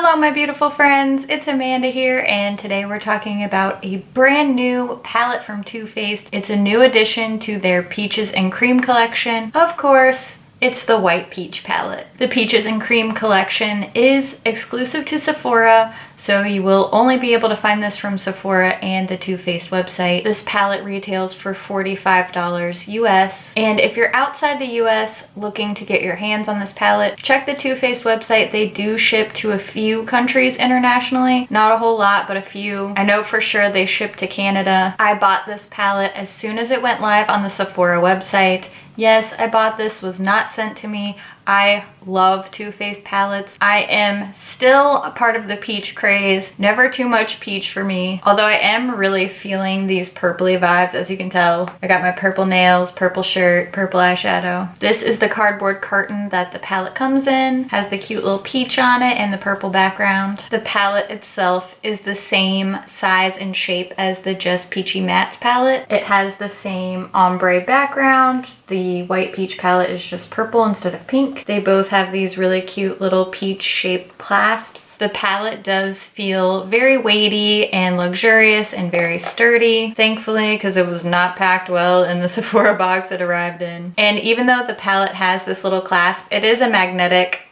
Hello my beautiful friends, it's Amanda here, and today we're talking about a brand new palette from Too Faced. It's a new addition to their Peaches and Cream collection. Of course, it's the White Peach palette. The Peaches and Cream collection is exclusive to Sephora, so you will only be able to find this from Sephora and the Too Faced website. This palette retails for $45 US. And if you're outside the US looking to get your hands on this palette, check the Too Faced website. They do ship to a few countries internationally. Not a whole lot, but a few. I know for sure they ship to Canada. I bought this palette as soon as it went live on the Sephora website. Yes, I bought this, was not sent to me. I love Too Faced palettes. I am still a part of the peach craze. Never too much peach for me. Although I am really feeling these purpley vibes, as you can tell. I got my purple nails, purple shirt, purple eyeshadow. This is the cardboard carton that the palette comes in. Has the cute little peach on it and the purple background. The palette itself is the same size and shape as the Just Peachy Mattes palette. It has the same ombre background. The White Peach palette is just purple instead of pink. They both have these really cute little peach shaped clasps. The palette does feel very weighty and luxurious and very sturdy, thankfully, because it was not packed well in the Sephora box it arrived in. And even though the palette has this little clasp, it is a magnetic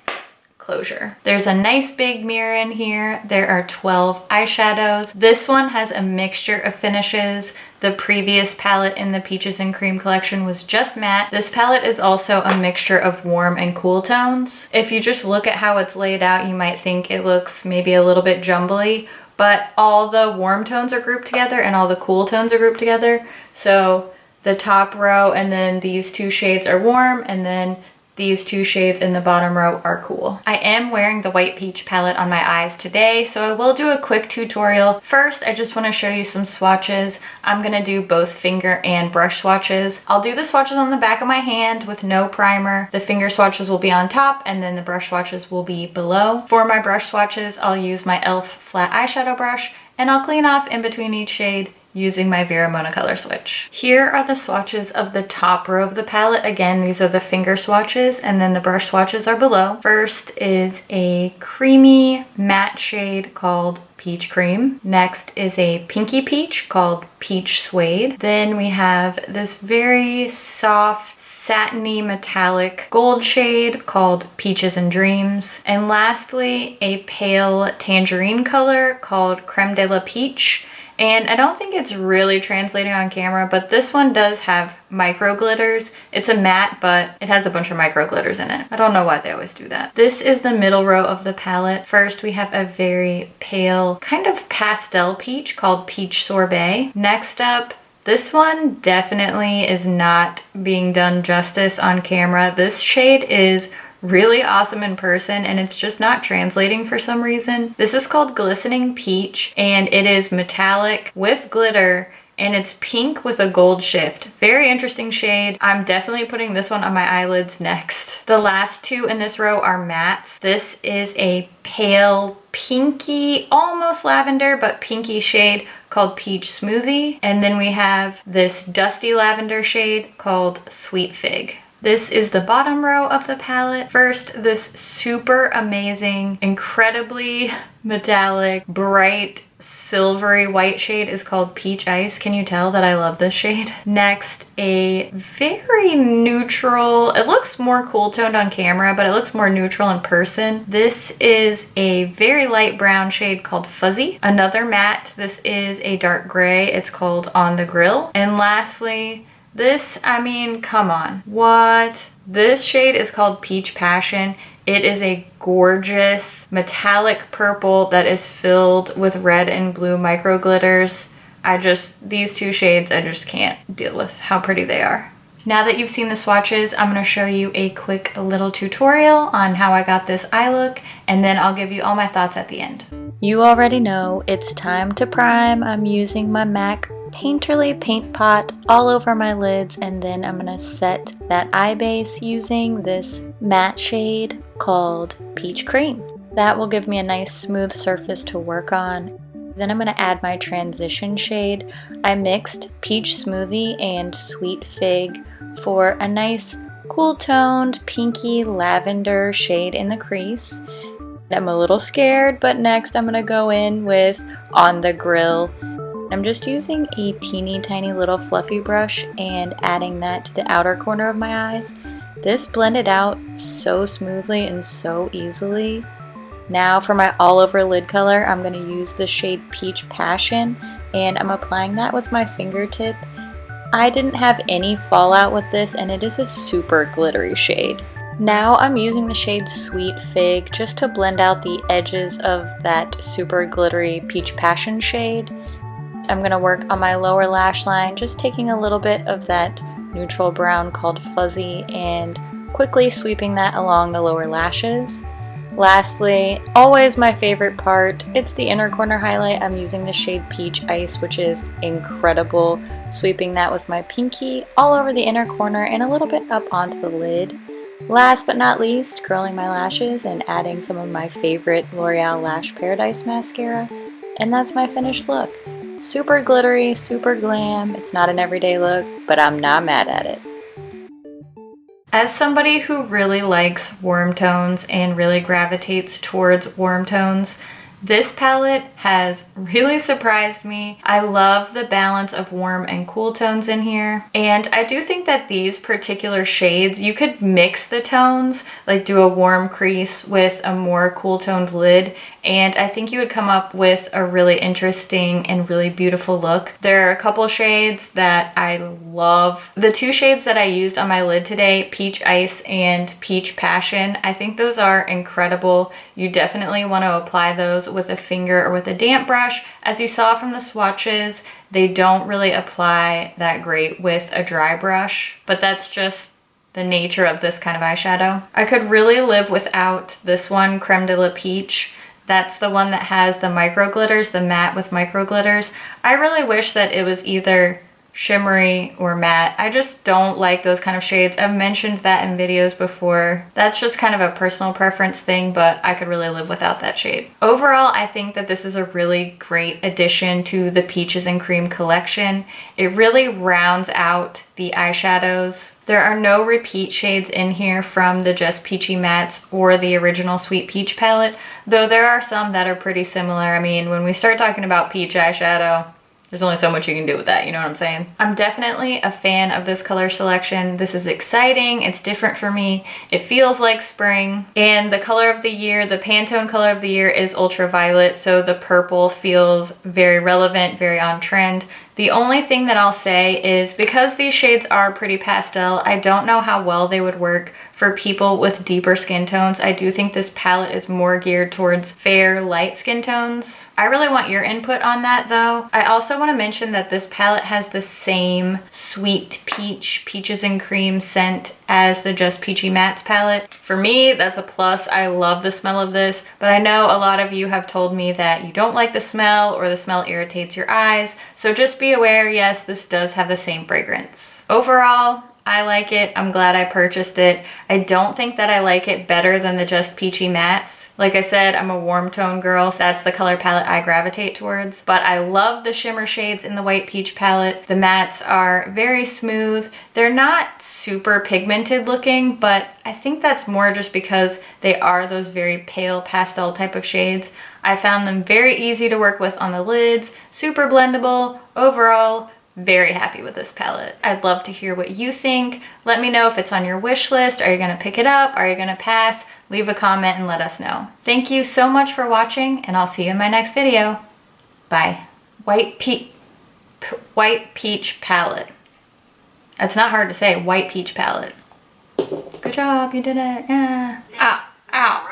closure. There's a nice big mirror in here. There are 12 eyeshadows. This one has a mixture of finishes. The previous palette in the Peaches and Cream collection was just matte. This palette is also a mixture of warm and cool tones. If you just look at how it's laid out, you might think it looks maybe a little bit jumbly, but all the warm tones are grouped together and all the cool tones are grouped together. So the top row and then these two shades are warm, and then these two shades in the bottom row are cool. I am wearing the White Peach palette on my eyes today, so I will do a quick tutorial. First, I just want to show you some swatches. I'm gonna do both finger and brush swatches. I'll do the swatches on the back of my hand with no primer. The finger swatches will be on top, and then the brush swatches will be below. For my brush swatches, I'll use my e.l.f. flat eyeshadow brush, and I'll clean off in between each shade using my Vera Monocolor switch. Here are the swatches of the top row of the palette. Again, these are the finger swatches, and then the brush swatches are below. First is a creamy matte shade called Peach Cream. Next is a pinky peach called Peach Suede. Then we have this very soft, satiny metallic gold shade called Peaches and Dreams. And lastly, a pale tangerine color called Creme de la Peach. And I don't think it's really translating on camera, but this one does have micro glitters. It's a matte, but it has a bunch of micro glitters in it. I don't know why they always do that. This is the middle row of the palette. First, we have a very pale, kind of pastel peach called Peach Sorbet. Next up, this one definitely is not being done justice on camera. This shade is really awesome in person, and it's just not translating for some reason. This is called Glistening Peach, and it is metallic with glitter, and it's pink with a gold shift. Very interesting shade. I'm definitely putting this one on my eyelids next. The last two in this row are mattes. This is a pale pinky, almost lavender, but pinky shade called Peach Smoothie. And then we have this dusty lavender shade called Sweet Fig. This is the bottom row of the palette. First, this super amazing, incredibly metallic, bright, silvery white shade is called Peach Ice. Can you tell that I love this shade? Next, a very neutral, it looks more cool toned on camera, but it looks more neutral in person. This is a very light brown shade called Fuzzy. Another matte, this is a dark gray, it's called On the Grill. And lastly, this, I mean, come on. What? This shade is called Peach Passion. It is a gorgeous metallic purple that is filled with red and blue micro glitters. These two shades, I just can't deal with how pretty they are. Now that you've seen the swatches, I'm gonna show you a quick little tutorial on how I got this eye look, and then I'll give you all my thoughts at the end. You already know it's time to prime. I'm using my MAC Painterly paint pot all over my lids, and then I'm gonna set that eye base using this matte shade called Peach Cream. That will give me a nice smooth surface to work on. Then I'm gonna add my transition shade. I mixed Peach Smoothie and Sweet Fig for a nice cool toned pinky lavender shade in the crease. I'm a little scared, but next I'm gonna go in with On the Grill. I'm just using a teeny tiny little fluffy brush and adding that to the outer corner of my eyes. This blended out so smoothly and so easily. Now for my all over lid color, I'm going to use the shade Peach Passion, and I'm applying that with my fingertip. I didn't have any fallout with this, and it is a super glittery shade. Now I'm using the shade Sweet Fig just to blend out the edges of that super glittery Peach Passion shade. I'm going to work on my lower lash line, just taking a little bit of that neutral brown called Fuzzy and quickly sweeping that along the lower lashes. Lastly, always my favorite part, it's the inner corner highlight. I'm using the shade Peach Ice, which is incredible. Sweeping that with my pinky all over the inner corner and a little bit up onto the lid. Last but not least, curling my lashes and adding some of my favorite L'Oreal Lash Paradise mascara. And that's my finished look. Super glittery, super glam. It's not an everyday look, but I'm not mad at it. As somebody who really likes warm tones and really gravitates towards warm tones, this palette has really surprised me. I love the balance of warm and cool tones in here. And I do think that these particular shades, you could mix the tones, like do a warm crease with a more cool toned lid, and I think you would come up with a really interesting and really beautiful look. There are a couple shades that I love. The two shades that I used on my lid today, Peach Ice and Peach Passion, I think those are incredible. You definitely want to apply those with a finger or with a damp brush. As you saw from the swatches, they don't really apply that great with a dry brush, but that's just the nature of this kind of eyeshadow. I could really live without this one, Creme de la Peach. That's the one that has the micro glitters, the matte with micro glitters. I really wish that it was either shimmery or matte. I just don't like those kind of shades. I've mentioned that in videos before. That's just kind of a personal preference thing, but I could really live without that shade. Overall, I think that this is a really great addition to the Peaches and Cream collection. It really rounds out the eyeshadows. There are no repeat shades in here from the Just Peachy Mattes or the original Sweet Peach palette, though there are some that are pretty similar. I mean, when we start talking about peach eyeshadow, there's only so much you can do with that, you know what I'm saying? I'm definitely a fan of this color selection. This is exciting, it's different for me, it feels like spring, and the color of the year, the Pantone color of the year is ultraviolet, so the purple feels very relevant, very on trend. The only thing that I'll say is because these shades are pretty pastel, I don't know how well they would work for people with deeper skin tones. I do think this palette is more geared towards fair, light skin tones. I really want your input on that though. I also want to mention that this palette has the same sweet peaches and cream scent as the Just Peachy Mattes palette. For me, that's a plus. I love the smell of this, but I know a lot of you have told me that you don't like the smell or the smell irritates your eyes, so just be aware, yes, this does have the same fragrance. Overall, I like it. I'm glad I purchased it. I don't think that I like it better than the Just Peachy Mattes. Like I said, I'm a warm tone girl, so that's the color palette I gravitate towards. But I love the shimmer shades in the White Peach palette. The mattes are very smooth. They're not super pigmented looking, but I think that's more just because they are those very pale pastel type of shades. I found them very easy to work with on the lids, super blendable. Overall, very happy with this palette. I'd love to hear what you think. Let me know if it's on your wish list. Are you gonna pick it up? Are you gonna pass? Leave a comment and let us know. Thank you so much for watching, and I'll see you in my next video. Bye. White Peach palette. That's not hard to say, White Peach palette. Good job, you did it, yeah. Ow, ow.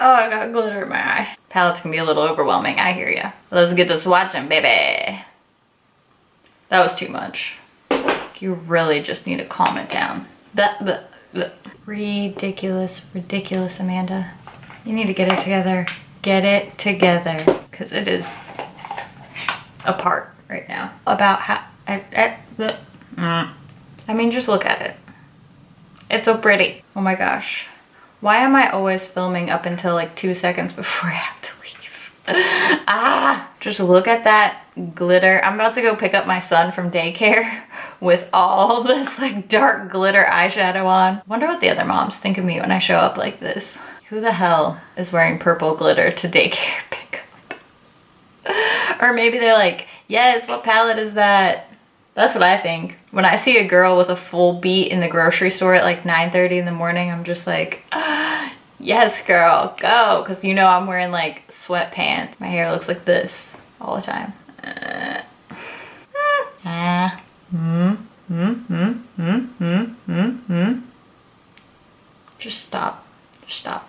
Oh, I got glitter in my eye. Palettes can be a little overwhelming, I hear ya. Let's get to swatching, baby. That was too much. You really just need to calm it down. Ridiculous, ridiculous, Amanda. You need to get it together. Get it together, because it is apart right now. About how, I mean, just look at it. It's so pretty. Oh my gosh. Why am I always filming up until like 2 seconds before I have to leave? Just look at that glitter. I'm about to go pick up my son from daycare with all this like dark glitter eyeshadow on. Wonder what the other moms think of me when I show up like this. Who the hell is wearing purple glitter to daycare pickup? Or maybe they're like, yes, what palette is that? That's what I think. When I see a girl with a full beat in the grocery store at like 9:30 in the morning, I'm just like, ah, yes, girl, go. Because you know I'm wearing like sweatpants. My hair looks like this all the time.